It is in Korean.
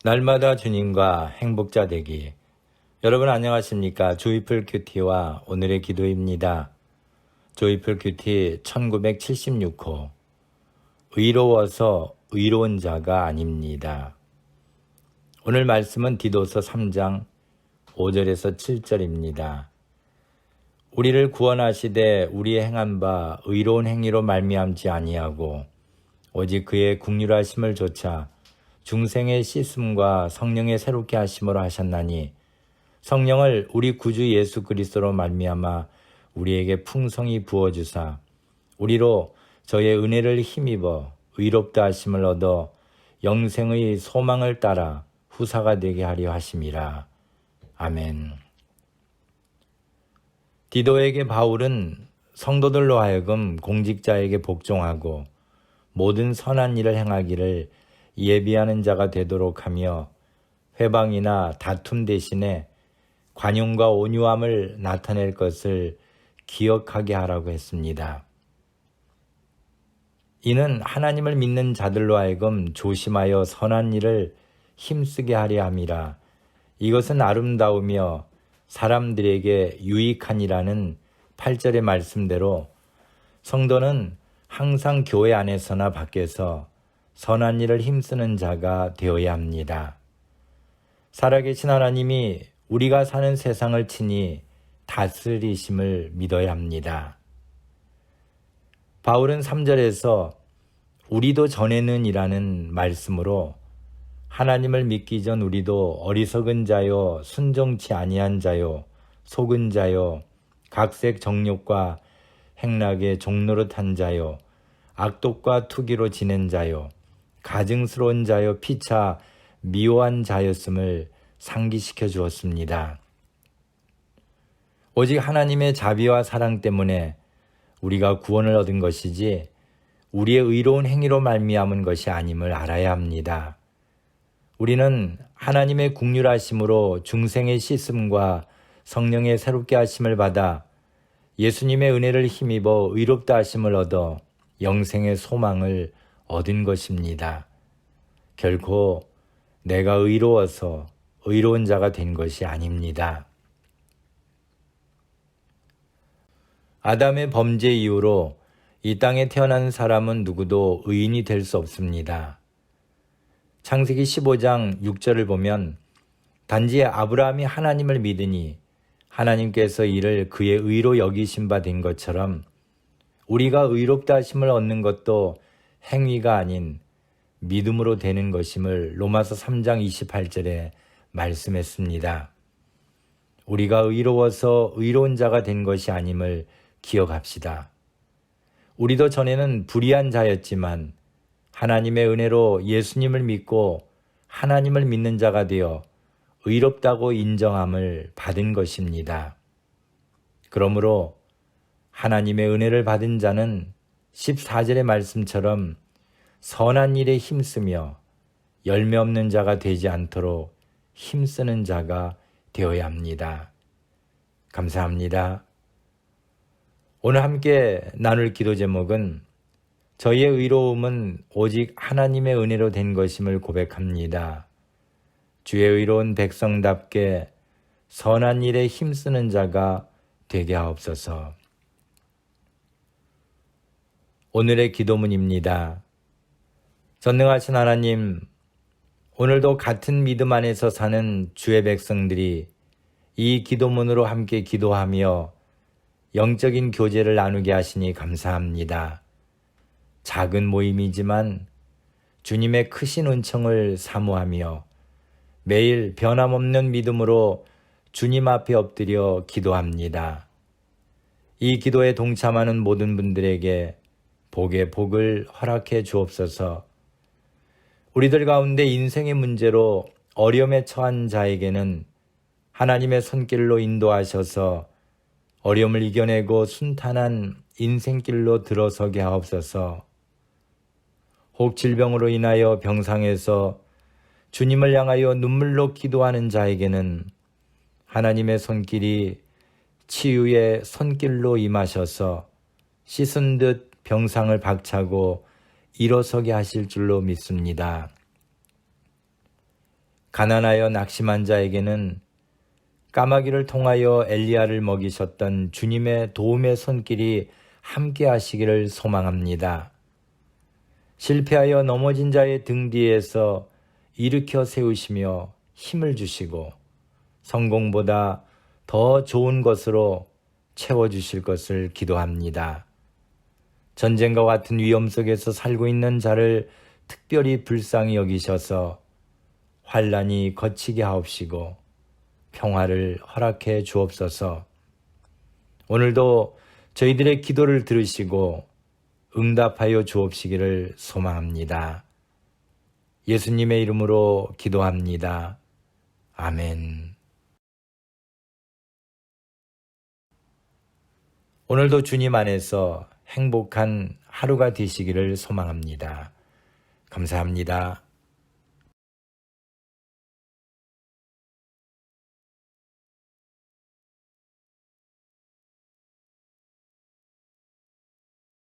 날마다 주님과 행복자 되기. 여러분 안녕하십니까? 조이풀 큐티와 오늘의 기도입니다. 조이풀 큐티 1976호. 의로워서 의로운 자가 아닙니다. 오늘 말씀은 디도서 3장 5절에서 7절입니다. 우리를 구원하시되 우리의 행한 바 의로운 행위로 말미암지 아니하고 오직 그의 긍휼하심을 조차 중생의 씻음과 성령의 새롭게 하심으로 하셨나니 성령을 우리 구주 예수 그리스도로 말미암아 우리에게 풍성히 부어주사 우리로 저의 은혜를 힘입어 의롭다 하심을 얻어 영생의 소망을 따라 후사가 되게 하려 하심이라. 아멘. 디도에게 바울은 성도들로 하여금 공직자에게 복종하고 모든 선한 일을 행하기를 예비하는 자가 되도록 하며 회방이나 다툼 대신에 관용과 온유함을 나타낼 것을 기억하게 하라고 했습니다. 이는 하나님을 믿는 자들로 하여금 조심하여 선한 일을 힘쓰게 하려 함이라. 이것은 아름다우며 사람들에게 유익하니라는 8절의 말씀대로 성도는 항상 교회 안에서나 밖에서 선한 일을 힘쓰는 자가 되어야 합니다. 살아계신 하나님이 우리가 사는 세상을 친히 다스리심을 믿어야 합니다. 바울은 3절에서 우리도 전에는 이라는 말씀으로 하나님을 믿기 전 우리도 어리석은 자요, 순종치 아니한 자요, 속은 자요, 각색 정욕과 행락의 종노릇한 자요, 악독과 투기로 지낸 자요, 가증스러운 자요, 피차 미워한 자였음을 상기시켜 주었습니다. 오직 하나님의 자비와 사랑 때문에 우리가 구원을 얻은 것이지 우리의 의로운 행위로 말미암은 것이 아님을 알아야 합니다. 우리는 하나님의 긍휼하심으로 중생의 씻음과 성령의 새롭게 하심을 받아 예수님의 은혜를 힘입어 의롭다 하심을 얻어 영생의 소망을 얻은 것입니다. 결코 내가 의로워서 의로운 자가 된 것이 아닙니다. 아담의 범죄 이후로 이 땅에 태어난 사람은 누구도 의인이 될 수 없습니다. 창세기 15장 6절을 보면 단지 아브라함이 하나님을 믿으니 하나님께서 이를 그의 의로 여기신 바 된 것처럼 우리가 의롭다 하심을 얻는 것도 행위가 아닌 믿음으로 되는 것임을 로마서 3장 28절에 말씀했습니다. 우리가 의로워서 의로운 자가 된 것이 아님을 기억합시다. 우리도 전에는 불의한 자였지만 하나님의 은혜로 예수님을 믿고 하나님을 믿는 자가 되어 의롭다고 인정함을 받은 것입니다. 그러므로 하나님의 은혜를 받은 자는 14절의 말씀처럼 선한 일에 힘쓰며 열매 없는 자가 되지 않도록 힘쓰는 자가 되어야 합니다. 감사합니다. 오늘 함께 나눌 기도 제목은 저희의 의로움은 오직 하나님의 은혜로 된 것임을 고백합니다. 주의 의로운 백성답게 선한 일에 힘쓰는 자가 되게 하옵소서. 오늘의 기도문입니다. 전능하신 하나님, 오늘도 같은 믿음 안에서 사는 주의 백성들이 이 기도문으로 함께 기도하며 영적인 교제를 나누게 하시니 감사합니다. 작은 모임이지만 주님의 크신 은총을 사모하며 매일 변함없는 믿음으로 주님 앞에 엎드려 기도합니다. 이 기도에 동참하는 모든 분들에게 복의 복을 허락해 주옵소서. 우리들 가운데 인생의 문제로 어려움에 처한 자에게는 하나님의 손길로 인도하셔서 어려움을 이겨내고 순탄한 인생길로 들어서게 하옵소서. 혹 질병으로 인하여 병상에서 주님을 향하여 눈물로 기도하는 자에게는 하나님의 손길이 치유의 손길로 임하셔서 씻은 듯 병상을 박차고 일어서게 하실 줄로 믿습니다. 가난하여 낙심한 자에게는 까마귀를 통하여 엘리야를 먹이셨던 주님의 도움의 손길이 함께 하시기를 소망합니다. 실패하여 넘어진 자의 등 뒤에서 일으켜 세우시며 힘을 주시고 성공보다 더 좋은 것으로 채워주실 것을 기도합니다. 전쟁과 같은 위험 속에서 살고 있는 자를 특별히 불쌍히 여기셔서 환난이 거치게 하옵시고 평화를 허락해 주옵소서. 오늘도 저희들의 기도를 들으시고 응답하여 주옵시기를 소망합니다. 예수님의 이름으로 기도합니다. 아멘. 오늘도 주님 안에서 행복한 하루가 되시기를 소망합니다. 감사합니다.